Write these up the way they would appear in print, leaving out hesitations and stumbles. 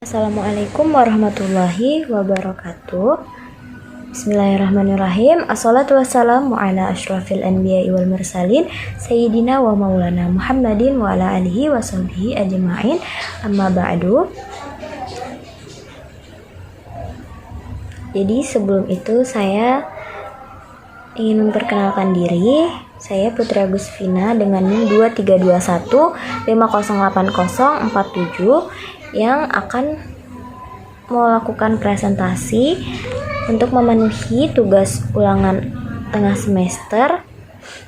Assalamualaikum warahmatullahi wabarakatuh. Bismillahirrahmanirrahim. Assalatu wassalamu ala asyrafil anbiya'i wal mursalin Sayyidina wa maulana Muhammadin wa ala alihi wa sahbihi ajma'in. Amma ba'du. Jadi sebelum itu saya ingin memperkenalkan diri. Saya Putri Agustina dengan NIM 2321 508047 yang akan melakukan presentasi untuk memenuhi tugas ulangan tengah semester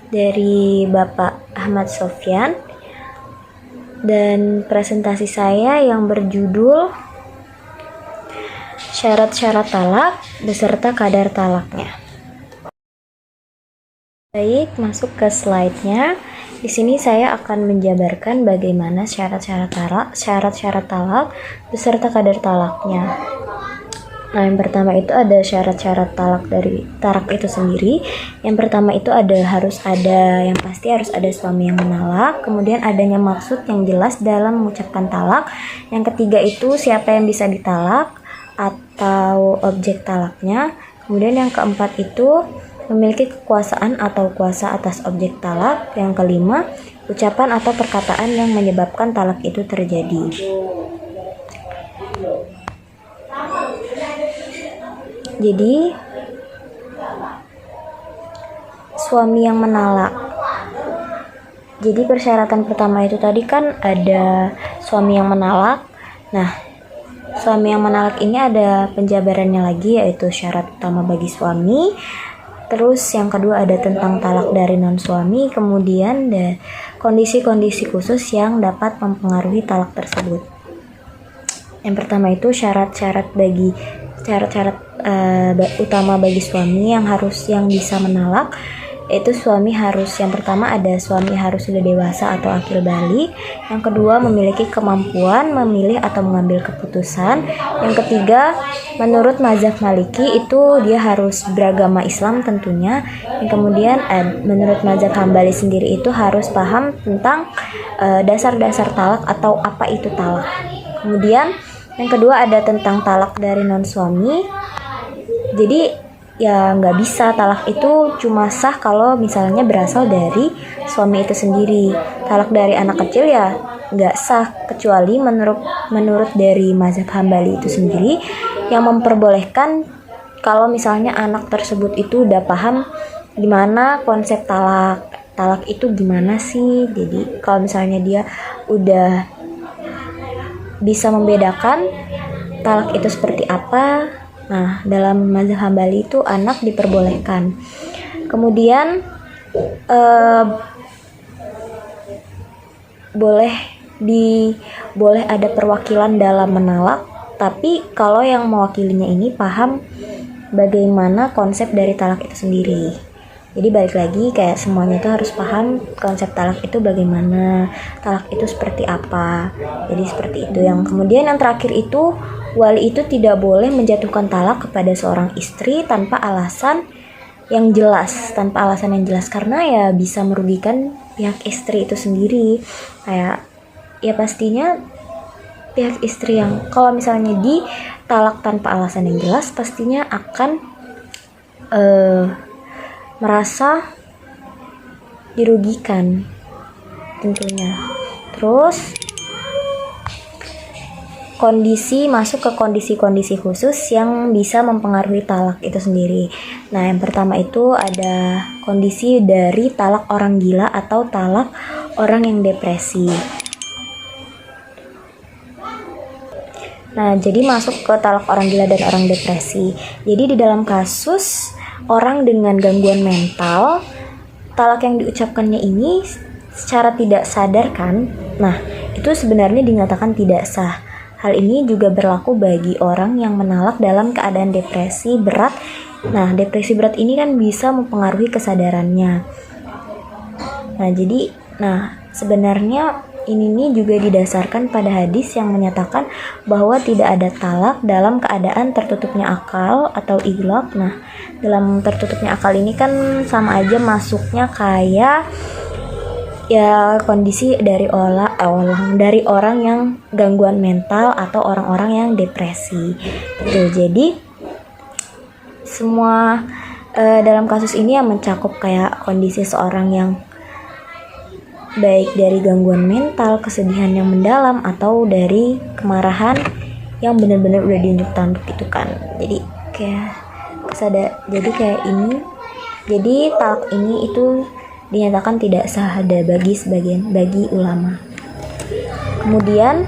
dari Bapak Ahmad Sofyan, dan presentasi saya yang berjudul syarat-syarat talak beserta kadar talaknya. Baik, masuk ke slide-nya. Di sini saya akan menjabarkan bagaimana syarat-syarat talak beserta kadar talaknya. Nah, yang pertama itu ada syarat-syarat talak dari talak itu sendiri. Yang pertama itu harus ada suami yang menalak, kemudian adanya maksud yang jelas dalam mengucapkan talak. Yang ketiga itu siapa yang bisa ditalak atau objek talaknya. Kemudian yang keempat itu memiliki kekuasaan atau kuasa atas objek talak. Yang kelima, ucapan atau perkataan yang menyebabkan talak itu terjadi. Jadi, suami yang menalak. Jadi persyaratan pertama itu tadi kan ada suami yang menalak. Nah, suami yang menalak ini ada penjabarannya lagi, yaitu syarat utama bagi suami. Terus yang kedua ada tentang talak dari non-suami, kemudian ada kondisi-kondisi khusus yang dapat mempengaruhi talak tersebut. Yang pertama itu syarat-syarat utama bagi suami yang bisa menalak, yaitu yang pertama ada suami harus sudah dewasa atau akil balik. Yang kedua memiliki kemampuan memilih atau mengambil keputusan. Yang ketiga, menurut mazhab Maliki itu dia harus beragama Islam tentunya. Yang kemudian menurut mazhab Hambali sendiri itu harus paham tentang dasar-dasar talak atau apa itu talak. Kemudian yang kedua ada tentang talak dari non suami. Jadi ya nggak bisa, talak itu cuma sah kalau misalnya berasal dari suami itu sendiri. Talak dari anak kecil ya nggak sah, kecuali menurut dari mazhab Hambali itu sendiri yang memperbolehkan kalau misalnya anak tersebut itu udah paham gimana konsep talak itu gimana sih. Jadi kalau misalnya dia udah bisa membedakan talak itu seperti apa, nah, dalam mazhab Hambali itu anak diperbolehkan. Kemudian boleh ada perwakilan dalam menalak, tapi kalau yang mewakilinya ini paham bagaimana konsep dari talak itu sendiri. Jadi balik lagi kayak semuanya itu harus paham konsep talak itu bagaimana, talak itu seperti apa. Jadi seperti itu. Yang kemudian yang terakhir itu wali itu tidak boleh menjatuhkan talak kepada seorang istri tanpa alasan yang jelas, karena ya bisa merugikan pihak istri itu sendiri. Kayak ya pastinya pihak istri yang kalau misalnya ditalak tanpa alasan yang jelas pastinya akan merasa dirugikan tentunya. Terus masuk ke kondisi-kondisi khusus yang bisa mempengaruhi talak itu sendiri. Nah, yang pertama itu ada kondisi dari talak orang gila atau talak orang yang depresi. Nah, jadi masuk ke talak orang gila dan orang depresi. Jadi di dalam kasus orang dengan gangguan mental, talak yang diucapkannya ini secara tidak sadar kan, nah itu sebenarnya dinyatakan tidak sah. Hal ini juga berlaku bagi orang yang menalak dalam keadaan depresi berat. Nah, depresi berat ini kan bisa mempengaruhi kesadarannya. Nah, sebenarnya ini juga didasarkan pada hadis yang menyatakan bahwa tidak ada talak dalam keadaan tertutupnya akal atau iglaq. Nah, dalam tertutupnya akal ini kan sama aja masuknya kayak ya kondisi dari dari orang yang gangguan mental atau orang-orang yang depresi gitu. Jadi semua dalam kasus ini yang mencakup kayak kondisi seorang yang baik dari gangguan mental, kesedihan yang mendalam, atau dari kemarahan yang benar-benar udah diunjuk tanduk gitu kan. Jadi kayak ini. Jadi talak ini itu dinyatakan tidak sah bagi ulama. Kemudian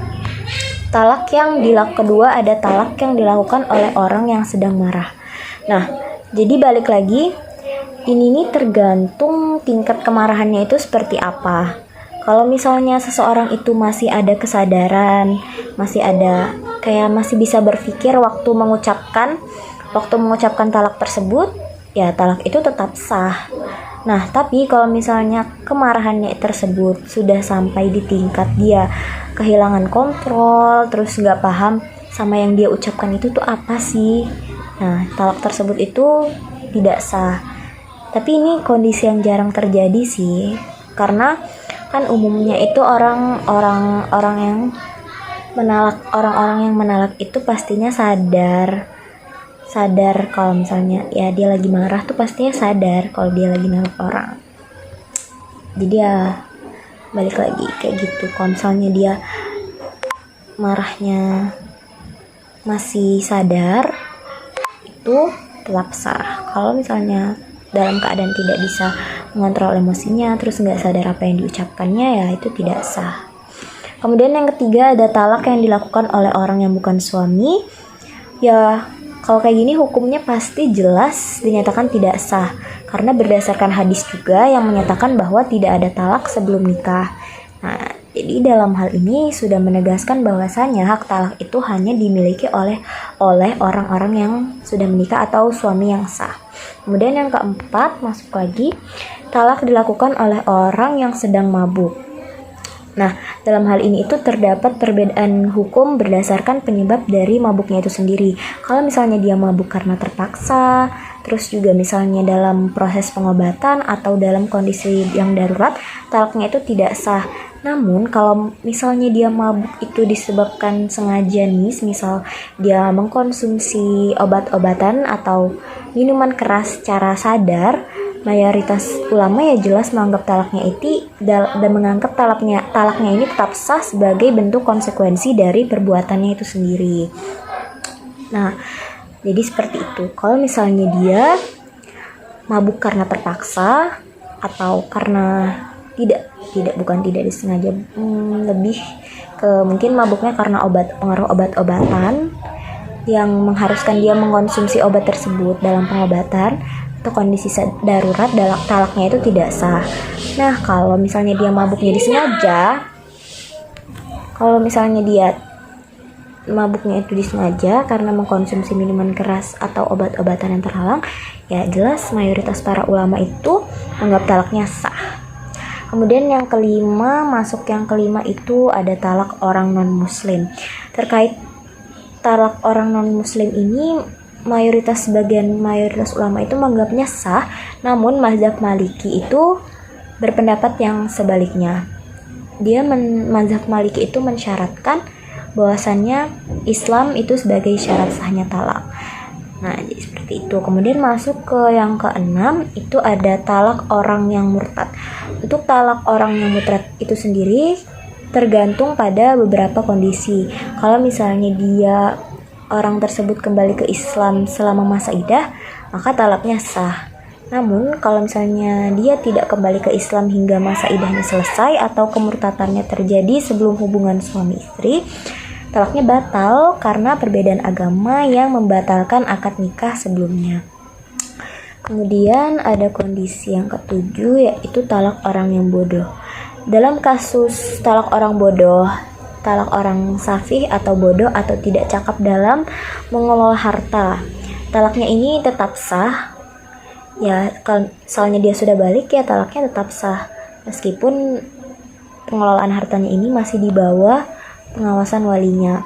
talak yang kedua ada talak yang dilakukan oleh orang yang sedang marah. Nah, jadi balik lagi, ini nih tergantung tingkat kemarahannya itu seperti apa. Kalau misalnya seseorang itu masih ada kesadaran, masih bisa berpikir waktu mengucapkan talak tersebut, ya talak itu tetap sah. Nah, tapi kalau misalnya kemarahannya tersebut sudah sampai di tingkat dia kehilangan kontrol, terus nggak paham sama yang dia ucapkan itu tuh apa sih, nah talak tersebut itu tidak sah. Tapi ini kondisi yang jarang terjadi sih, karena kan umumnya itu orang-orang yang menalak itu pastinya sadar kalau misalnya ya dia lagi marah tuh pastinya sadar kalau dia lagi nalak orang. Jadi ya balik lagi kayak gitu, kalau misalnya dia marahnya masih sadar itu tetap sah. Kalau misalnya dalam keadaan tidak bisa mengontrol emosinya, terus nggak sadar apa yang diucapkannya, ya itu tidak sah. Kemudian yang ketiga ada talak yang dilakukan oleh orang yang bukan suami. Ya kalau kayak gini hukumnya pasti jelas dinyatakan tidak sah, karena berdasarkan hadis juga yang menyatakan bahwa tidak ada talak sebelum nikah. Nah, jadi dalam hal ini sudah menegaskan bahwasanya hak talak itu hanya dimiliki oleh orang-orang yang sudah menikah atau suami yang sah. Kemudian yang keempat, masuk lagi, talak dilakukan oleh orang yang sedang mabuk. Nah, dalam hal ini itu terdapat perbedaan hukum berdasarkan penyebab dari mabuknya itu sendiri. Kalau misalnya dia mabuk karena terpaksa, terus juga misalnya dalam proses pengobatan atau dalam kondisi yang darurat, talaknya itu tidak sah. Namun kalau misalnya dia mabuk itu disebabkan sengaja nih, misal dia mengkonsumsi obat-obatan atau minuman keras secara sadar, mayoritas ulama ya jelas menganggap talaknya dan menganggap talaknya ini tetap sah sebagai bentuk konsekuensi dari perbuatannya itu sendiri. Nah, jadi seperti itu. Kalau misalnya dia mabuk karena terpaksa atau karena bukan tidak disengaja, lebih ke mungkin mabuknya karena pengaruh obat-obatan yang mengharuskan dia mengkonsumsi obat tersebut dalam pengobatan atau kondisi darurat, talaknya itu tidak sah. Nah, kalau misalnya dia mabuknya disengaja, karena mengkonsumsi minuman keras atau obat-obatan yang terhalang, ya jelas mayoritas para ulama itu menganggap talaknya sah. Kemudian yang kelima itu ada talak orang non-muslim. Terkait talak orang non-muslim ini, mayoritas ulama itu menganggapnya sah, namun mazhab Maliki itu berpendapat yang sebaliknya. Mazhab Maliki itu mensyaratkan bahwasannya Islam itu sebagai syarat sahnya talak. Nah, jadi seperti itu. Kemudian masuk ke yang keenam, itu ada talak orang yang murtad. Untuk talak orang yang murtad itu sendiri tergantung pada beberapa kondisi. Kalau misalnya orang tersebut kembali ke Islam selama masa iddah, maka talaknya sah. Namun kalau misalnya dia tidak kembali ke Islam hingga masa iddahnya selesai atau kemurtadannya terjadi sebelum hubungan suami istri, talaknya batal karena perbedaan agama yang membatalkan akad nikah sebelumnya. Kemudian ada kondisi yang ketujuh, yaitu talak orang yang bodoh. Dalam kasus talak orang bodoh, talak orang safih atau bodoh atau tidak cakap dalam mengelola harta, talaknya ini tetap sah. Ya, kalau misalnya dia sudah balik, ya talaknya tetap sah, meskipun pengelolaan hartanya ini masih di bawah pengawasan walinya.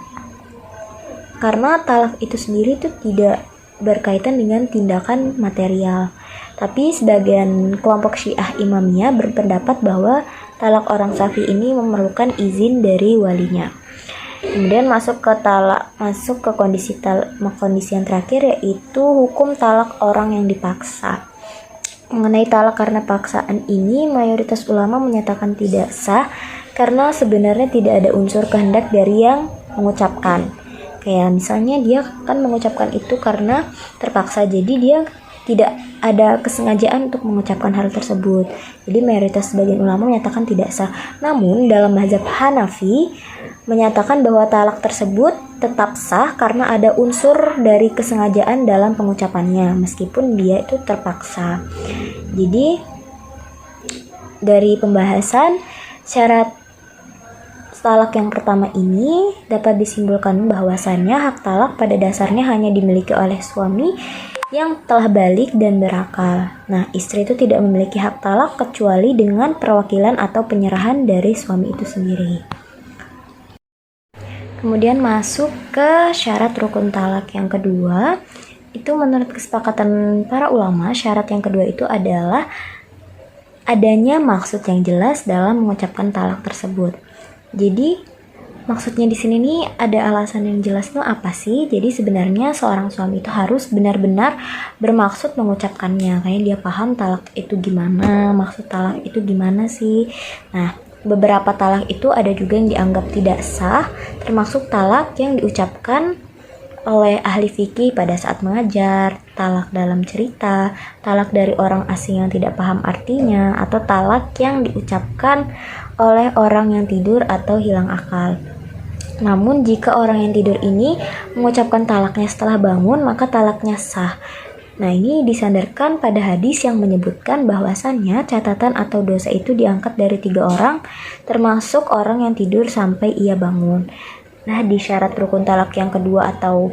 Karena talak itu sendiri tuh tidak berkaitan dengan tindakan material. Tapi sebagian kelompok Syiah Imamiyah berpendapat bahwa talak orang safi ini memerlukan izin dari walinya. Kemudian masuk ke kondisi yang terakhir, yaitu hukum talak orang yang dipaksa. Mengenai talak karena paksaan ini, mayoritas ulama menyatakan tidak sah karena sebenarnya tidak ada unsur kehendak dari yang mengucapkan. Kayak misalnya dia kan mengucapkan itu karena terpaksa, jadi dia tidak ada kesengajaan untuk mengucapkan hal tersebut. Jadi mayoritas sebagian ulama menyatakan tidak sah. Namun dalam mazhab Hanafi menyatakan bahwa talak tersebut tetap sah karena ada unsur dari kesengajaan dalam pengucapannya meskipun dia itu terpaksa. Jadi dari pembahasan syarat talak yang pertama ini dapat disimpulkan bahwasannya hak talak pada dasarnya hanya dimiliki oleh suami yang telah balik dan berakal. Nah, istri itu tidak memiliki hak talak kecuali dengan perwakilan atau penyerahan dari suami itu sendiri. Kemudian masuk ke syarat rukun talak yang kedua. Itu menurut kesepakatan para ulama, syarat yang kedua itu adalah adanya maksud yang jelas dalam mengucapkan talak tersebut. Jadi maksudnya di sini nih ada alasan yang jelas tuh apa sih? Jadi sebenarnya seorang suami itu harus benar-benar bermaksud mengucapkannya. Kayak dia paham talak itu gimana, maksud talak itu gimana sih. Nah, beberapa talak itu ada juga yang dianggap tidak sah, termasuk talak yang diucapkan oleh ahli fikih pada saat mengajar, talak dalam cerita, talak dari orang asing yang tidak paham artinya, atau talak yang diucapkan oleh orang yang tidur atau hilang akal. Namun jika orang yang tidur ini mengucapkan talaknya setelah bangun, maka talaknya sah. Nah, ini disandarkan pada hadis yang menyebutkan bahwasannya catatan atau dosa itu diangkat dari 3 orang, termasuk orang yang tidur sampai ia bangun. Nah, di syarat rukun talak yang kedua atau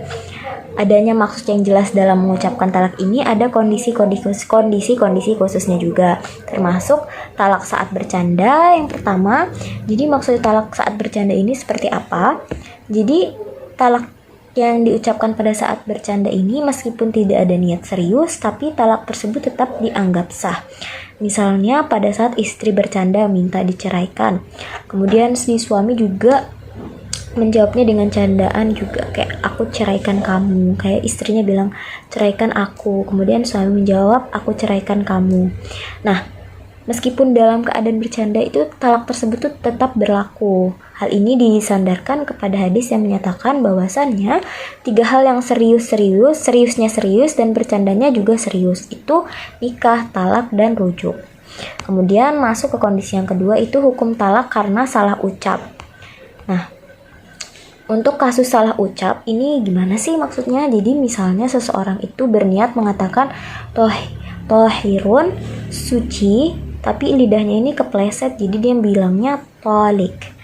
adanya maksud yang jelas dalam mengucapkan talak ini ada kondisi-kondisi khususnya juga, termasuk talak saat bercanda yang pertama. Jadi maksud talak saat bercanda ini seperti apa? Jadi talak yang diucapkan pada saat bercanda ini meskipun tidak ada niat serius, tapi talak tersebut tetap dianggap sah. Misalnya pada saat istri bercanda minta diceraikan, kemudian si suami juga menjawabnya dengan candaan juga, kayak aku ceraikan kamu, kayak istrinya bilang ceraikan aku, kemudian suami menjawab aku ceraikan kamu. Nah, meskipun dalam keadaan bercanda itu talak tersebut tuh tetap berlaku. Hal ini disandarkan kepada hadis yang menyatakan bahwasannya 3 hal yang seriusnya serius dan bercandanya juga serius, itu nikah, talak, dan rujuk. Kemudian masuk ke kondisi yang kedua, itu hukum talak karena salah ucap. Nah, untuk kasus salah ucap ini gimana sih maksudnya? Jadi misalnya seseorang itu berniat mengatakan tohirun, suci, tapi lidahnya ini kepleset, jadi dia bilangnya tolik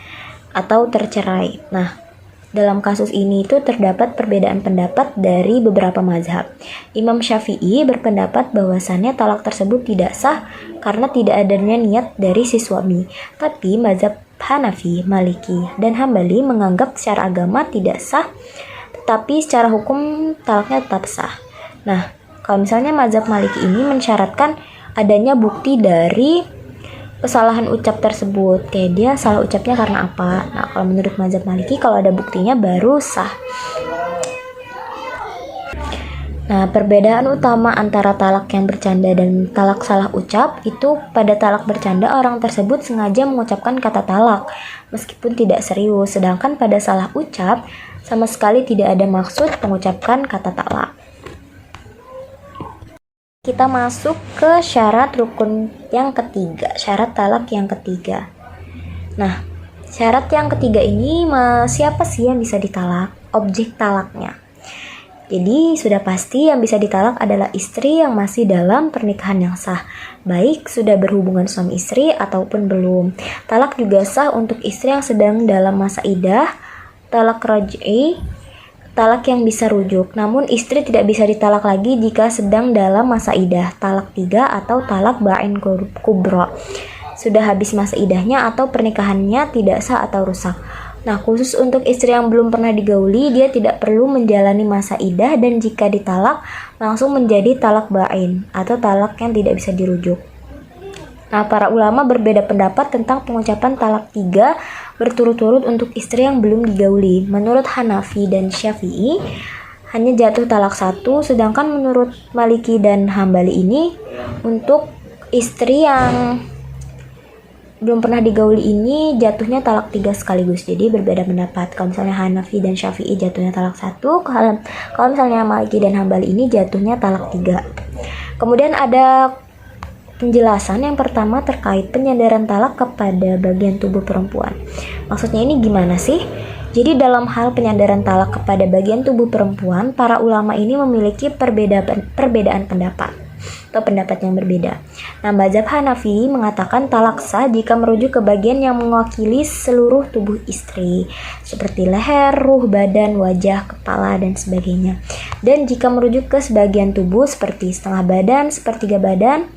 atau tercerai. Nah, dalam kasus ini itu terdapat perbedaan pendapat dari beberapa mazhab. Imam Syafi'i berpendapat bahwasannya talak tersebut tidak sah karena tidak adanya niat dari si suami. Tapi mazhab Hanafi, Maliki, dan Hambali menganggap secara agama tidak sah, tetapi secara hukum talaknya tetap sah. Nah, kalau misalnya mazhab Maliki ini mensyaratkan adanya bukti dari kesalahan ucap tersebut, kayak dia salah ucapnya karena apa. Nah, kalau menurut mazhab Maliki, kalau ada buktinya baru sah. Nah, perbedaan utama antara talak yang bercanda dan talak salah ucap itu pada talak bercanda orang tersebut sengaja mengucapkan kata talak meskipun tidak serius, sedangkan pada salah ucap sama sekali tidak ada maksud mengucapkan kata talak. Kita masuk ke syarat rukun yang ketiga, syarat talak yang ketiga. Nah, syarat yang ketiga ini siapa sih yang bisa ditalak? Objek talaknya. Jadi sudah pasti yang bisa ditalak adalah istri yang masih dalam pernikahan yang sah, baik sudah berhubungan suami istri ataupun belum. Talak juga sah untuk istri yang sedang dalam masa iddah, talak raj'i, talak yang bisa rujuk. Namun istri tidak bisa ditalak lagi jika sedang dalam masa iddah, talak 3 atau talak ba'in kubra. Sudah habis masa iddahnya atau pernikahannya tidak sah atau rusak. Nah, khusus untuk istri yang belum pernah digauli, dia tidak perlu menjalani masa iddah dan jika ditalak, langsung menjadi talak ba'in atau talak yang tidak bisa dirujuk. Nah, para ulama berbeda pendapat tentang pengucapan talak 3 berturut-turut untuk istri yang belum digauli. Menurut Hanafi dan Syafi'i, hanya jatuh talak 1, sedangkan menurut Maliki dan Hambali ini, untuk istri yang belum pernah digauli ini jatuhnya talak 3 sekaligus. Jadi berbeda pendapat. Kalau misalnya Hanafi dan Syafi'i jatuhnya talak 1, kalau misalnya Maliki dan Hambali ini jatuhnya talak 3. Kemudian ada penjelasan yang pertama terkait penyandaran talak kepada bagian tubuh perempuan. Maksudnya ini gimana sih? Jadi dalam hal penyandaran talak kepada bagian tubuh perempuan, para ulama ini memiliki perbedaan pendapat atau pendapat yang berbeda. Nah, mazhab Hanafi mengatakan talak sah jika merujuk ke bagian yang mewakili seluruh tubuh istri, seperti leher, ruh, badan, wajah, kepala, dan sebagainya. Dan jika merujuk ke sebagian tubuh seperti setengah badan, sepertiga badan,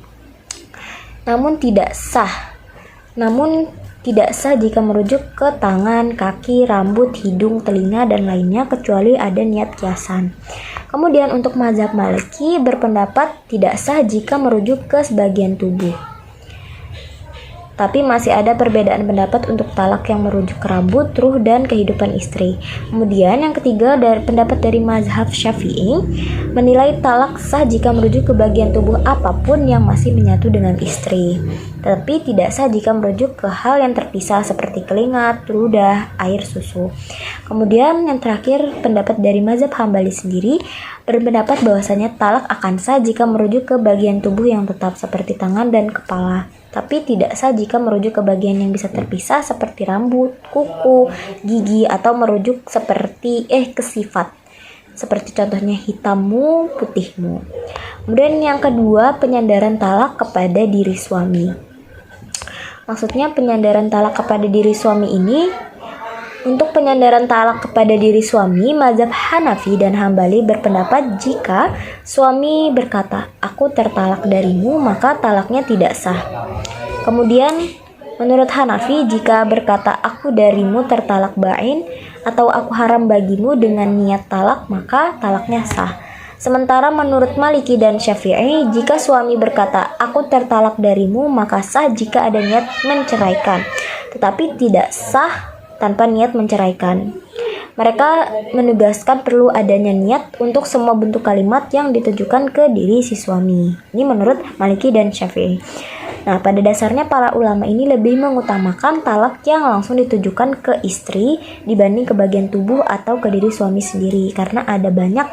namun tidak sah jika merujuk ke tangan, kaki, rambut, hidung, telinga, dan lainnya kecuali ada niat kiasan. Kemudian untuk mazhab Maliki berpendapat tidak sah jika merujuk ke sebagian tubuh. Tapi masih ada perbedaan pendapat untuk talak yang merujuk ke rambut, ruh, dan kehidupan istri. Kemudian yang ketiga, pendapat dari mazhab Syafi'i menilai talak sah jika merujuk ke bagian tubuh apapun yang masih menyatu dengan istri, tapi tidak sah jika merujuk ke hal yang terpisah seperti keringat, ludah, air susu. Kemudian yang terakhir, pendapat dari mazhab Hambali sendiri berpendapat bahwasanya talak akan sah jika merujuk ke bagian tubuh yang tetap seperti tangan dan kepala, tapi tidak sah jika merujuk ke bagian yang bisa terpisah seperti rambut, kuku, gigi, atau merujuk ke sifat, seperti contohnya hitammu, putihmu. Kemudian yang kedua, penyandaran talak kepada diri suami. Maksudnya penyandaran talak kepada diri suami ini, untuk penyandaran talak kepada diri suami, mazhab Hanafi dan Hambali berpendapat jika suami berkata, "Aku tertalak darimu," maka talaknya tidak sah. Kemudian menurut Hanafi, jika berkata, "Aku darimu tertalak ba'in," atau "Aku haram bagimu" dengan niat talak, maka talaknya sah. Sementara menurut Maliki dan Syafi'i, jika suami berkata, "Aku tertalak darimu," maka sah jika ada niat menceraikan, tetapi tidak sah tanpa niat menceraikan. Mereka menegaskan perlu adanya niat untuk semua bentuk kalimat yang ditujukan ke diri si suami. Ini menurut Maliki dan Syafi'i. Nah, pada dasarnya para ulama ini lebih mengutamakan talak yang langsung ditujukan ke istri dibanding ke bagian tubuh atau ke diri suami sendiri, karena ada banyak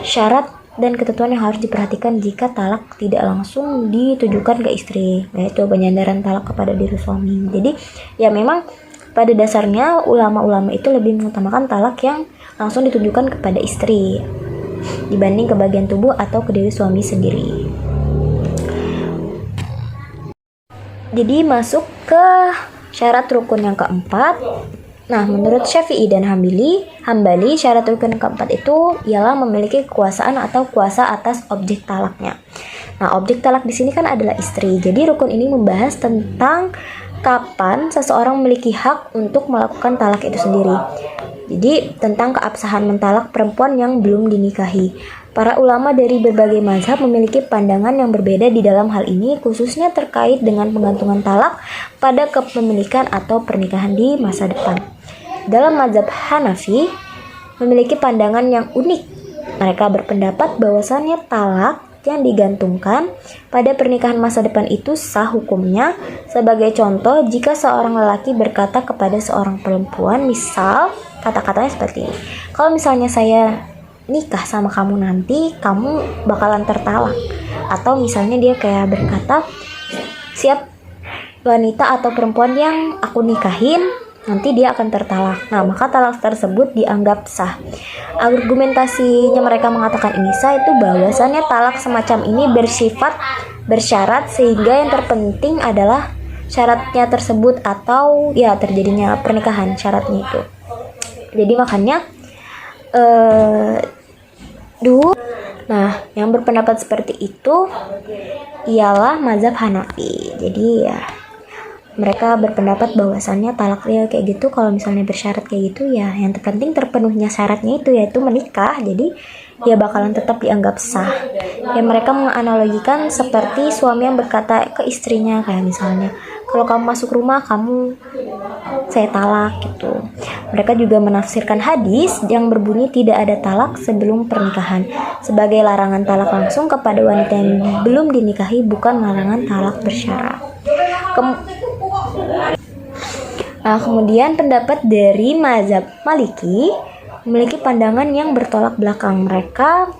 syarat dan ketentuan yang harus diperhatikan jika talak tidak langsung ditujukan ke istri, yaitu penyandaran talak kepada diri suami. Jadi ya memang pada dasarnya ulama-ulama itu lebih mengutamakan talak yang langsung ditujukan kepada istri dibanding ke bagian tubuh atau ke diri suami sendiri. Jadi masuk ke syarat rukun yang keempat. Nah, menurut Syafi'i dan Hambali, syarat rukun yang keempat itu ialah memiliki kekuasaan atau kuasa atas objek talaknya. Nah, objek talak di sini kan adalah istri. Jadi rukun ini membahas tentang kapan seseorang memiliki hak untuk melakukan talak itu sendiri. Jadi tentang keabsahan mentalak perempuan yang belum dinikahi. Para ulama dari berbagai mazhab memiliki pandangan yang berbeda di dalam hal ini, khususnya terkait dengan penggantungan talak pada kepemilikan atau pernikahan di masa depan. Dalam mazhab Hanafi memiliki pandangan yang unik. Mereka berpendapat bahwasannya talak yang digantungkan pada pernikahan masa depan itu sah hukumnya. Sebagai contoh, jika seorang lelaki berkata kepada seorang perempuan, misal kata-katanya seperti ini, "Kalau misalnya saya nikah sama kamu nanti, kamu bakalan tertalak." Atau misalnya dia kayak berkata, "Siap wanita atau perempuan yang aku nikahin, nanti dia akan tertalak." Nah, maka talak tersebut dianggap sah. Argumentasinya mereka mengatakan ini sah itu bahwasannya talak semacam ini bersyarat, sehingga yang terpenting adalah syaratnya tersebut atau ya terjadinya pernikahan, syaratnya itu. Jadi makanya Nah, yang berpendapat seperti itu ialah mazhab Hanafi. Jadi ya mereka berpendapat bahwasannya talaknya kayak gitu, kalau misalnya bersyarat kayak gitu ya yang terpenting terpenuhnya syaratnya itu yaitu menikah, jadi ya bakalan tetap dianggap sah. Ya mereka menganalogikan seperti suami yang berkata ke istrinya kayak misalnya, kalau kamu masuk rumah kamu saya talak gitu. Mereka juga menafsirkan hadis yang berbunyi tidak ada talak sebelum pernikahan sebagai larangan talak langsung kepada wanita yang belum dinikahi, bukan larangan talak bersyarat. Kemudian pendapat dari mazhab Maliki memiliki pandangan yang bertolak belakang. Mereka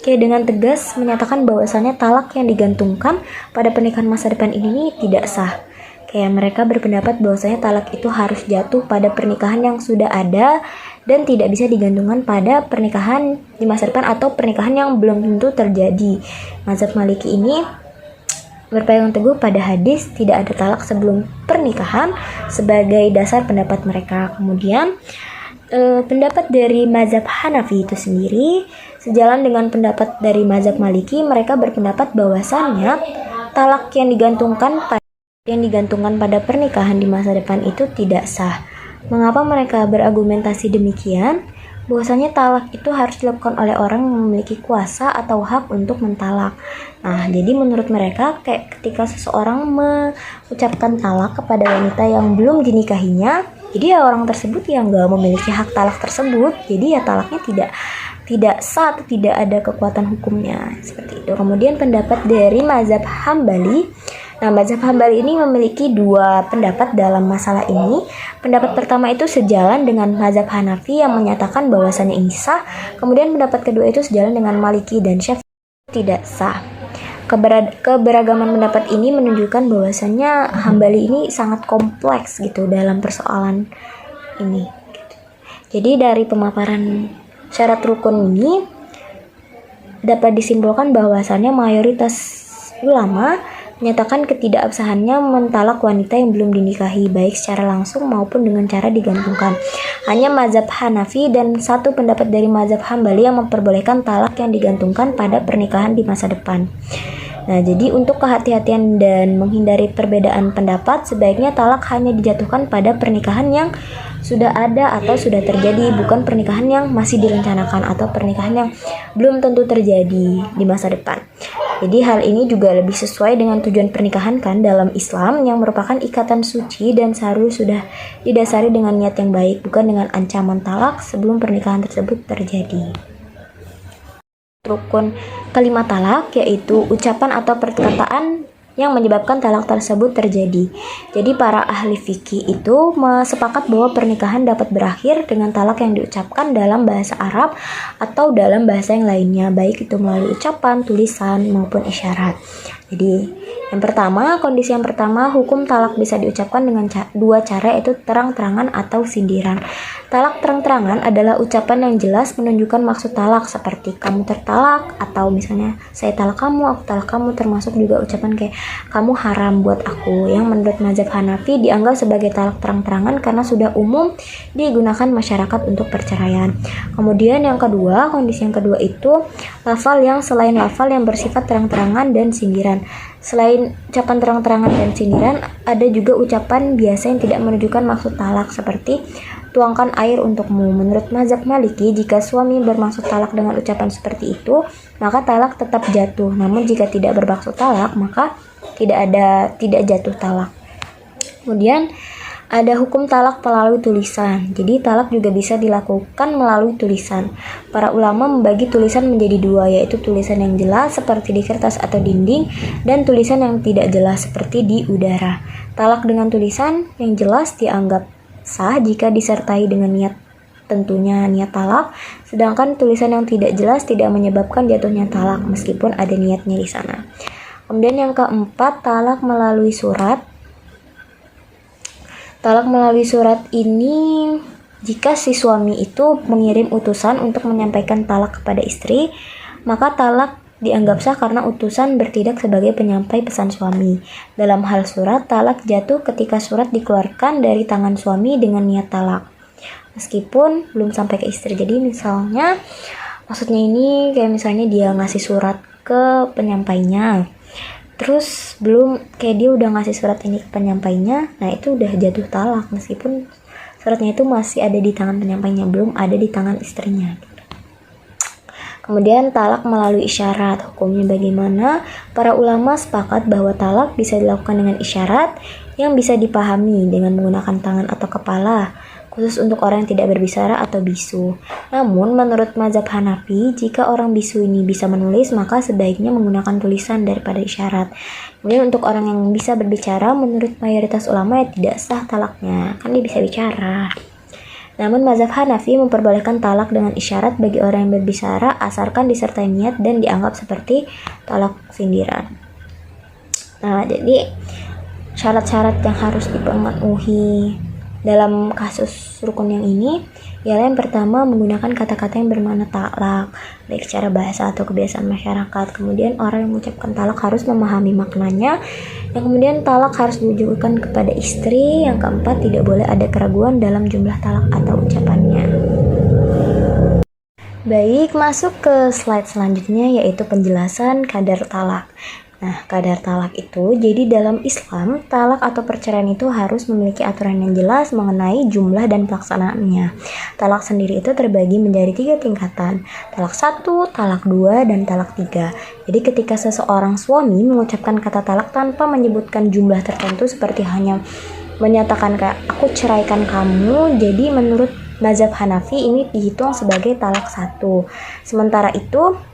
kayak dengan tegas menyatakan bahwasannya talak yang digantungkan pada pernikahan masa depan ini tidak sah. Kayak mereka berpendapat bahwasanya talak itu harus jatuh pada pernikahan yang sudah ada dan tidak bisa digantungkan pada pernikahan di masa depan atau pernikahan yang belum tentu terjadi. Mazhab Maliki ini berpegang teguh pada hadis tidak ada talak sebelum pernikahan sebagai dasar pendapat mereka. Kemudian pendapat dari mazhab Hanafi itu sendiri sejalan dengan pendapat dari mazhab Maliki. Mereka berpendapat bahwasannya talak yang digantungkan pada pernikahan di masa depan itu tidak sah. Mengapa mereka berargumentasi demikian? Bahwasanya talak itu harus dilakukan oleh orang yang memiliki kuasa atau hak untuk mentalak. Nah, jadi menurut mereka kayak ketika seseorang mengucapkan talak kepada wanita yang belum dinikahinya, jadi ya orang tersebut yang nggak memiliki hak talak tersebut, jadi ya talaknya tidak sah atau tidak ada kekuatan hukumnya seperti itu. Kemudian pendapat dari mazhab Hambali. Nah, mazhab Hambali ini memiliki dua pendapat dalam masalah ini. Pendapat pertama itu sejalan dengan mazhab Hanafi yang menyatakan bahwasannya ini sah. Kemudian pendapat kedua itu sejalan dengan Maliki dan Syafi'i tidak sah. Keberagaman pendapat ini menunjukkan bahwasannya Hambali ini sangat kompleks gitu dalam persoalan ini. Jadi dari pemaparan syarat rukun ini dapat disimpulkan bahwasannya mayoritas ulama menyatakan ketidakabsahannya mentalak wanita yang belum dinikahi baik secara langsung maupun dengan cara digantungkan. Hanya mazhab Hanafi dan satu pendapat dari mazhab Hambali yang memperbolehkan talak yang digantungkan pada pernikahan di masa depan. Nah, jadi untuk kehati-hatian dan menghindari perbedaan pendapat, sebaiknya talak hanya dijatuhkan pada pernikahan yang sudah ada atau sudah terjadi, bukan pernikahan yang masih direncanakan atau pernikahan yang belum tentu terjadi di masa depan. Jadi hal ini juga lebih sesuai dengan tujuan pernikahan kan dalam Islam yang merupakan ikatan suci dan seharusnya sudah didasari dengan niat yang baik, bukan dengan ancaman talak sebelum pernikahan tersebut terjadi. Rukun kelima talak yaitu ucapan atau perkataan yang menyebabkan talak tersebut terjadi. Jadi para ahli fikih itu sepakat bahwa pernikahan dapat berakhir dengan talak yang diucapkan dalam bahasa Arab atau dalam bahasa yang lainnya, baik itu melalui ucapan, tulisan maupun isyarat. Jadi kondisi yang pertama, hukum talak bisa diucapkan dengan dua cara, yaitu terang-terangan atau sindiran. Talak terang-terangan adalah ucapan yang jelas menunjukkan maksud talak, seperti kamu tertalak, atau misalnya saya talak kamu, aku talak kamu, termasuk juga ucapan kayak kamu haram buat aku, yang menurut mazhab Hanafi dianggap sebagai talak terang-terangan karena sudah umum digunakan masyarakat untuk perceraian. Kemudian kondisi yang kedua itu lafal yang selain lafal yang bersifat terang-terangan dan sindiran. Selain ucapan terang-terangan dan sindiran, ada juga ucapan biasa yang tidak menunjukkan maksud talak, seperti tuangkan air untukmu. Menurut mazhab Maliki, jika suami bermaksud talak dengan ucapan seperti itu, maka talak tetap jatuh. Namun jika tidak bermaksud talak, maka tidak jatuh talak. Kemudian ada hukum talak melalui tulisan. Jadi talak juga bisa dilakukan melalui tulisan. Para ulama membagi tulisan menjadi dua, yaitu tulisan yang jelas seperti di kertas atau dinding dan tulisan yang tidak jelas seperti di udara. Talak dengan tulisan yang jelas dianggap sah jika disertai dengan niat, tentunya niat talak, sedangkan tulisan yang tidak jelas tidak menyebabkan jatuhnya talak meskipun ada niatnya di sana. Kemudian yang keempat, talak melalui surat. Talak melalui surat ini jika si suami itu mengirim utusan untuk menyampaikan talak kepada istri, maka talak dianggap sah karena utusan bertindak sebagai penyampai pesan suami. Dalam hal surat, talak jatuh ketika surat dikeluarkan dari tangan suami dengan niat talak, meskipun belum sampai ke istri. Jadi maksudnya ini kayak misalnya dia ngasih surat ke penyampainya, terus belum kayak dia udah ngasih surat ini ke penyampainya, nah itu udah jatuh talak meskipun suratnya itu masih ada di tangan penyampainya, belum ada di tangan istrinya. Kemudian talak melalui isyarat, hukumnya bagaimana? Para ulama sepakat bahwa talak bisa dilakukan dengan isyarat yang bisa dipahami dengan menggunakan tangan atau kepala, khusus untuk orang yang tidak berbicara atau bisu. Namun menurut mazhab Hanafi, jika orang bisu ini bisa menulis, maka sebaiknya menggunakan tulisan daripada isyarat. Kemudian untuk orang yang bisa berbicara, menurut mayoritas ulama ya tidak sah talaknya, kan dia bisa bicara. Namun mazhab Hanafi memperbolehkan talak dengan isyarat bagi orang yang berbicara asalkan disertai niat dan dianggap seperti talak sindiran. Nah, jadi syarat-syarat yang harus dipenuhi dalam kasus rukun yang ini ialah yang pertama menggunakan kata-kata yang bermakna talak, baik secara bahasa atau kebiasaan masyarakat. Kemudian orang yang mengucapkan talak harus memahami maknanya. Yang kemudian talak harus ditujukan kepada istri. Yang keempat, tidak boleh ada keraguan dalam jumlah talak atau ucapannya. Baik, masuk ke slide selanjutnya yaitu penjelasan kadar talak. Nah, kadar talak itu, jadi dalam Islam, talak atau perceraian itu harus memiliki aturan yang jelas mengenai jumlah dan pelaksanaannya. Talak sendiri itu terbagi menjadi 3 tingkatan, talak 1, talak 2, dan talak 3. Jadi ketika seseorang suami mengucapkan kata talak tanpa menyebutkan jumlah tertentu seperti hanya menyatakan kayak aku ceraikan kamu, jadi menurut mazhab Hanafi ini dihitung sebagai talak 1. Sementara itu,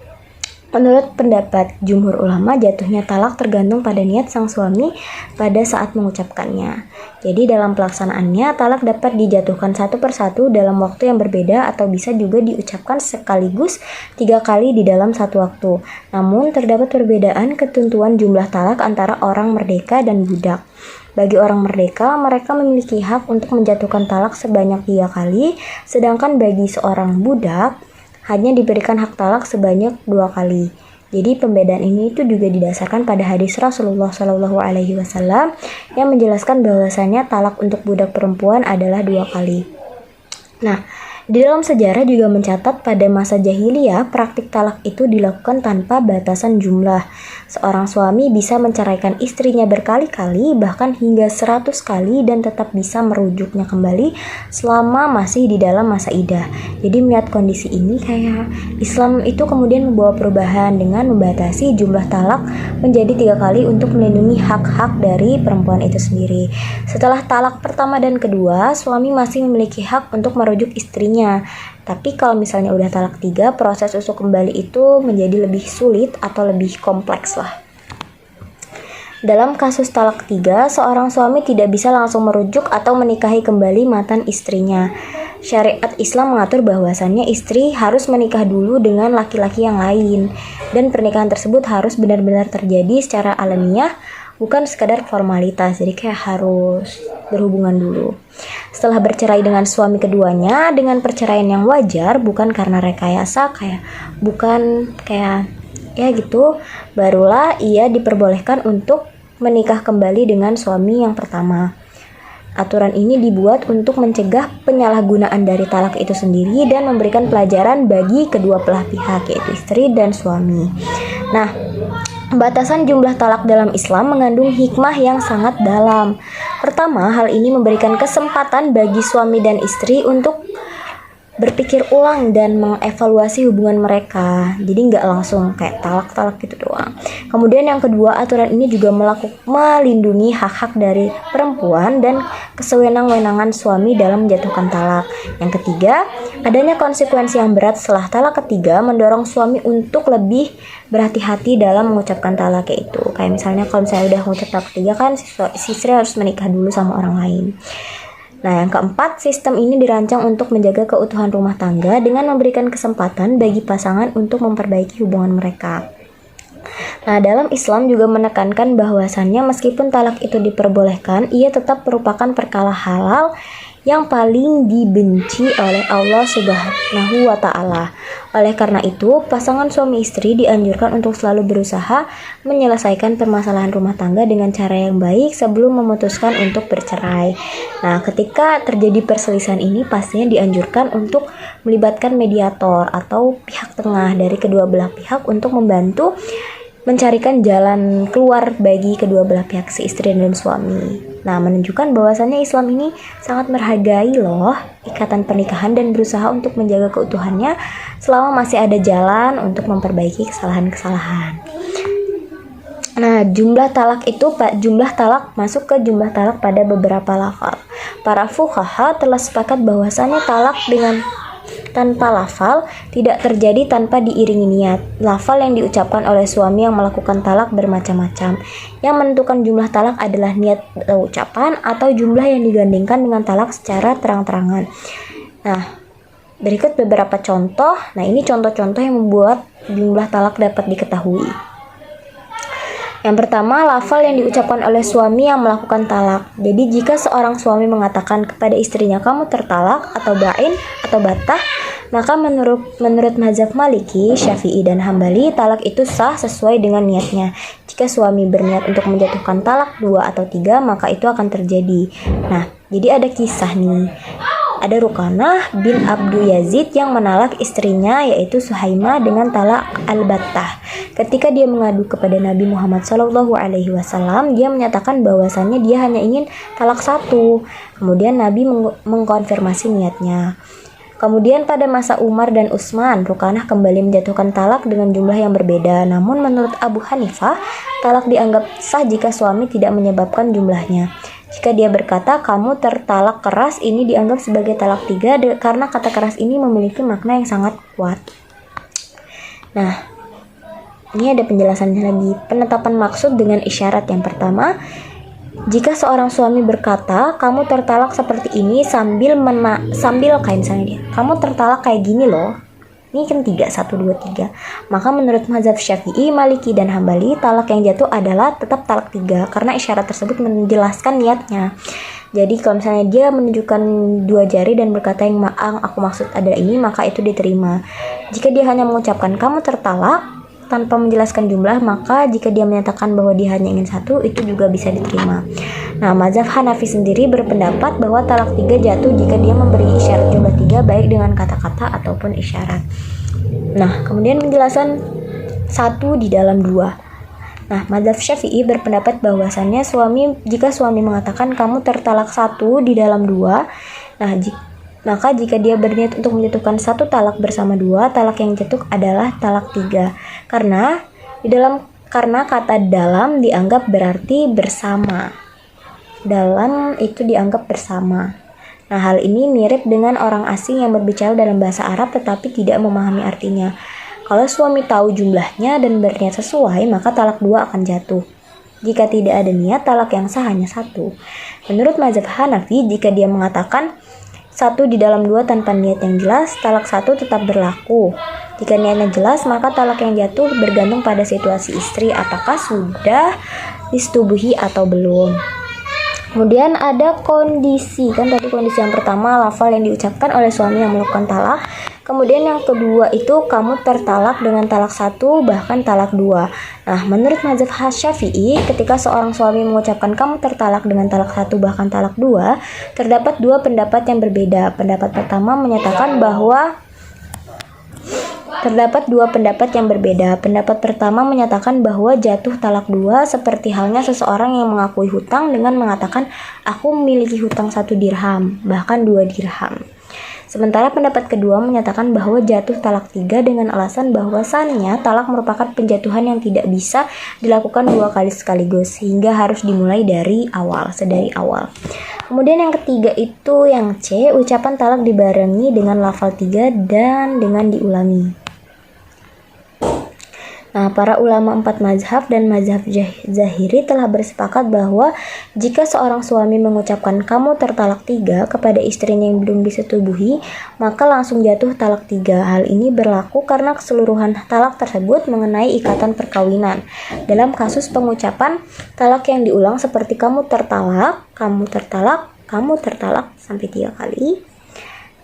menurut pendapat jumhur ulama, jatuhnya talak tergantung pada niat sang suami pada saat mengucapkannya. Jadi dalam pelaksanaannya, talak dapat dijatuhkan satu persatu dalam waktu yang berbeda atau bisa juga diucapkan sekaligus 3 kali di dalam satu waktu. Namun terdapat perbedaan ketentuan jumlah talak antara orang merdeka dan budak. Bagi orang merdeka, mereka memiliki hak untuk menjatuhkan talak sebanyak 3 kali, sedangkan bagi seorang budak hanya diberikan hak talak sebanyak 2 kali. Jadi pembedaan ini itu juga didasarkan pada hadis Rasulullah SAW yang menjelaskan bahwasanya talak untuk budak perempuan adalah 2 kali. Nah, di dalam sejarah juga mencatat pada masa jahiliyah praktik talak itu dilakukan tanpa batasan jumlah. Seorang suami bisa menceraikan istrinya berkali-kali bahkan hingga 100 kali dan tetap bisa merujuknya kembali selama masih di dalam masa iddah. Jadi melihat kondisi ini kayak Islam itu kemudian membawa perubahan dengan membatasi jumlah talak menjadi 3 kali untuk melindungi hak-hak dari perempuan itu sendiri. Setelah talak pertama dan kedua, suami masih memiliki hak untuk merujuk istrinya. Tapi kalau misalnya udah talak 3, proses usuk kembali itu menjadi lebih sulit atau lebih kompleks lah. Dalam kasus talak 3, seorang suami tidak bisa langsung merujuk atau menikahi kembali mantan istrinya. Syariat Islam mengatur bahwasannya istri harus menikah dulu dengan laki-laki yang lain, dan pernikahan tersebut harus benar-benar terjadi secara alamiah, bukan sekadar formalitas, jadi kayak harus berhubungan dulu. Setelah bercerai dengan suami keduanya dengan perceraian yang wajar, bukan karena rekayasa, bukan kayak ya gitu, barulah ia diperbolehkan untuk menikah kembali dengan suami yang pertama. Aturan ini dibuat untuk mencegah penyalahgunaan dari talak itu sendiri dan memberikan pelajaran bagi kedua belah pihak, yaitu istri dan suami. Nah, batasan jumlah talak dalam Islam mengandung hikmah yang sangat dalam. Pertama, hal ini memberikan kesempatan bagi suami dan istri untuk berpikir ulang dan mengevaluasi hubungan mereka. Jadi nggak langsung kayak talak-talak gitu doang. Kemudian yang kedua, aturan ini juga melindungi hak-hak dari perempuan dan kesewenang-wenangan suami dalam menjatuhkan talak. Yang ketiga, adanya konsekuensi yang berat setelah talak ketiga mendorong suami untuk lebih berhati-hati dalam mengucapkan talak itu. Kayak misalnya kalau misalnya udah mengucap talak ketiga kan si istri harus menikah dulu sama orang lain. Nah, yang keempat, sistem ini dirancang untuk menjaga keutuhan rumah tangga dengan memberikan kesempatan bagi pasangan untuk memperbaiki hubungan mereka. Nah, dalam Islam juga menekankan bahwasannya meskipun talak itu diperbolehkan, ia tetap merupakan perkara halal yang paling dibenci oleh Allah Subhanahu wa Ta'ala. Oleh karena itu, pasangan suami istri dianjurkan untuk selalu berusaha menyelesaikan permasalahan rumah tangga dengan cara yang baik sebelum memutuskan untuk bercerai. Nah, ketika terjadi perselisihan ini, pastinya dianjurkan untuk melibatkan mediator atau pihak tengah dari kedua belah pihak untuk membantu mencarikan jalan keluar bagi kedua belah pihak, si istri dan suami. Nah, menunjukkan bahwasannya Islam ini sangat menghargai loh ikatan pernikahan dan berusaha untuk menjaga keutuhannya selama masih ada jalan untuk memperbaiki kesalahan-kesalahan. Nah, jumlah talak masuk ke jumlah talak pada beberapa lafal. Para fuqaha telah sepakat bahwasannya talak dengan tanpa lafal tidak terjadi tanpa diiringi niat. Lafal yang diucapkan oleh suami yang melakukan talak bermacam-macam. Yang menentukan jumlah talak adalah niat atau ucapan atau jumlah yang digandingkan dengan talak secara terang-terangan. Nah, berikut beberapa contoh. Nah, ini contoh-contoh yang membuat jumlah talak dapat diketahui. Yang pertama, lafal yang diucapkan oleh suami yang melakukan talak. Jadi jika seorang suami mengatakan kepada istrinya kamu tertalak atau ba'in atau batah, maka menurut mazhab Maliki, Syafi'i dan Hambali, talak itu sah sesuai dengan niatnya. Jika suami berniat untuk menjatuhkan talak 2 atau 3, maka itu akan terjadi. Nah, jadi ada kisah nih. Ada Rukanah bin Abdu Yazid yang menalak istrinya yaitu Suhaimah dengan talak al-battah. Ketika dia mengadu kepada Nabi Muhammad SAW, dia menyatakan bahwasannya dia hanya ingin talak 1. Kemudian Nabi mengkonfirmasi niatnya. Kemudian pada masa Umar dan Utsman, Rukanah kembali menjatuhkan talak dengan jumlah yang berbeda. Namun menurut Abu Hanifah, talak dianggap sah jika suami tidak menyebabkan jumlahnya. Jika dia berkata, kamu tertalak keras, ini dianggap sebagai talak 3 karena kata keras ini memiliki makna yang sangat kuat. Nah, ini ada penjelasannya lagi. Penetapan maksud dengan isyarat yang pertama, jika seorang suami berkata, kamu tertalak seperti ini sambil kayak misalnya dia, kamu tertalak kayak gini loh. Ini kan 3, 1, 2, 3. Maka menurut mazhab Syafi'i, Maliki, dan Hambali, talak yang jatuh adalah tetap talak 3 karena isyarat tersebut menjelaskan niatnya. Jadi kalau misalnya dia menunjukkan 2 jari dan berkata yang aku maksud adalah ini, maka itu diterima. Jika dia hanya mengucapkan kamu tertalak tanpa menjelaskan jumlah, maka jika dia menyatakan bahwa dia hanya ingin 1, itu juga bisa diterima. Nah, mazhab Hanafi sendiri berpendapat bahwa talak 3 jatuh jika dia memberi isyarat jumlah 3 baik dengan kata-kata ataupun isyarat. Nah, kemudian penjelasan 1 di dalam 2. Nah, mazhab Syafi'i berpendapat bahwasannya jika suami mengatakan kamu tertalak 1 di dalam 2, maka jika dia berniat untuk menjatuhkan 1 talak bersama 2, talak yang jatuh adalah talak 3. Karena kata dalam dianggap berarti bersama. Dalam itu dianggap bersama. Nah, hal ini mirip dengan orang asing yang berbicara dalam bahasa Arab tetapi tidak memahami artinya. Kalau suami tahu jumlahnya dan berniat sesuai, maka talak 2 akan jatuh. Jika tidak ada niat, talak yang sah hanya 1. Menurut mazhab Hanafi, jika dia mengatakan 1 di dalam 2 tanpa niat yang jelas, talak 1 tetap berlaku. Jika niatnya jelas, maka talak yang jatuh bergantung pada situasi istri, apakah sudah disetubuhi atau belum. Kemudian ada kondisi, kan tadi kondisi yang pertama lafal yang diucapkan oleh suami yang melakukan talak. Kemudian yang kedua itu kamu tertalak dengan talak 1 bahkan talak 2. Nah, menurut mazhab Syafi'i, ketika seorang suami mengucapkan kamu tertalak dengan talak 1 bahkan talak 2, terdapat 2 pendapat yang berbeda. Pendapat pertama menyatakan bahwa Terdapat 2 pendapat yang berbeda. Pendapat pertama menyatakan bahwa jatuh talak 2 seperti halnya seseorang yang mengakui hutang dengan mengatakan aku memiliki hutang 1 dirham, bahkan 2 dirham. Sementara pendapat kedua menyatakan bahwa jatuh talak 3 dengan alasan bahwasannya talak merupakan penjatuhan yang tidak bisa dilakukan 2 kali sekaligus, sehingga harus dimulai dari awal, sedari awal. Kemudian yang ketiga itu yang C, ucapan talak dibarengi dengan lafal 3 dan dengan diulangi. Nah, para ulama 4 mazhab dan mazhab Zahiri telah bersepakat bahwa jika seorang suami mengucapkan kamu tertalak 3 kepada istrinya yang belum disetubuhi, maka langsung jatuh talak 3. Hal ini berlaku karena keseluruhan talak tersebut mengenai ikatan perkawinan. Dalam kasus pengucapan talak yang diulang seperti kamu tertalak sampai 3 kali,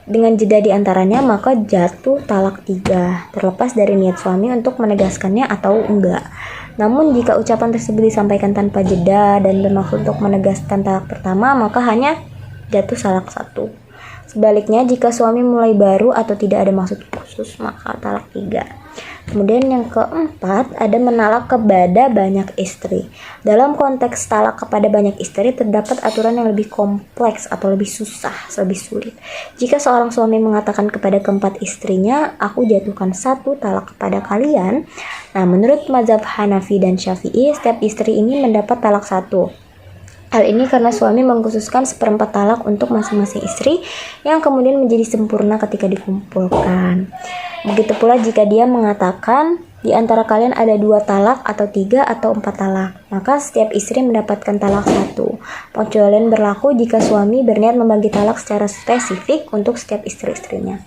dengan jeda di antaranya, maka jatuh talak 3, terlepas dari niat suami untuk menegaskannya atau enggak. Namun jika ucapan tersebut disampaikan tanpa jeda dan bermaksud untuk menegaskan talak pertama, maka hanya jatuh talak 1. Sebaliknya, jika suami mulai baru atau tidak ada maksud khusus, maka talak 3. Kemudian yang keempat ada menalak kepada banyak istri. Dalam konteks talak kepada banyak istri terdapat aturan yang lebih kompleks atau lebih susah, lebih sulit. Jika seorang suami mengatakan kepada keempat istrinya, aku jatuhkan 1 talak kepada kalian. Nah, menurut mazhab Hanafi dan Syafi'i, setiap istri ini mendapat talak 1. Hal ini karena suami mengkhususkan 1/4 talak untuk masing-masing istri yang kemudian menjadi sempurna ketika dikumpulkan. Begitu pula jika dia mengatakan di antara kalian ada 2 talak atau 3 atau 4 talak, maka setiap istri mendapatkan talak 1. Pengecualian berlaku jika suami berniat membagi talak secara spesifik untuk setiap istri-istrinya.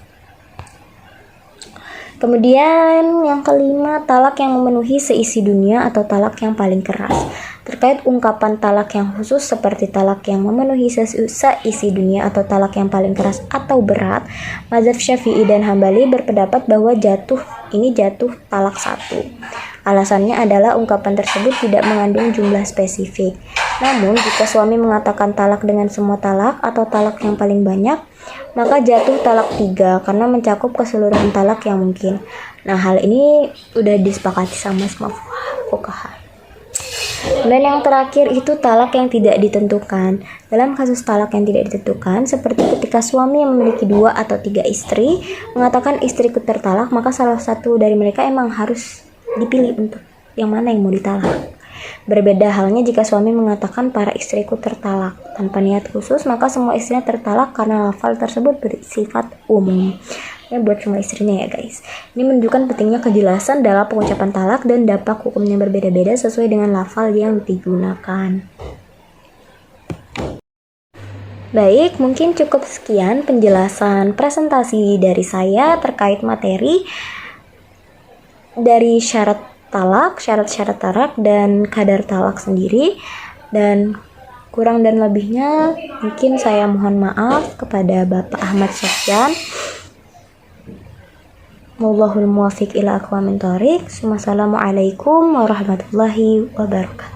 Kemudian yang kelima, talak yang memenuhi seisi dunia atau talak yang paling keras. Terkait ungkapan talak yang khusus seperti talak yang memenuhi seisi dunia atau talak yang paling keras atau berat, mazhab Syafi'i dan Hambali berpendapat bahwa jatuh talak 1. Alasannya adalah ungkapan tersebut tidak mengandung jumlah spesifik. Namun, jika suami mengatakan talak dengan semua talak atau talak yang paling banyak, maka jatuh talak 3 karena mencakup keseluruhan talak yang mungkin. Nah, hal ini udah disepakati sama semua fuqaha. Dan yang terakhir itu talak yang tidak ditentukan. Dalam kasus talak yang tidak ditentukan, seperti ketika suami yang memiliki 2 atau 3 istri mengatakan istriku tertalak, maka salah satu dari mereka emang harus dipilih untuk yang mana yang mau ditalak. Berbeda halnya jika suami mengatakan para istriku tertalak tanpa niat khusus, maka semua istrinya tertalak karena lafal tersebut bersifat umum. Ya, buat semua istrinya ya guys. Ini menunjukkan pentingnya kejelasan dalam pengucapan talak dan dampak hukumnya berbeda-beda sesuai dengan lafal yang digunakan. Baik, mungkin cukup sekian penjelasan presentasi dari saya terkait materi dari syarat talak, syarat-syarat talak, dan kadar talak sendiri. Dan kurang dan lebihnya mungkin saya mohon maaf kepada Bapak Ahmad Sofyan. Wallahul muwaffiq ila aqwamit thoriq. Wassalamualaikum warahmatullahi wabarakatuh.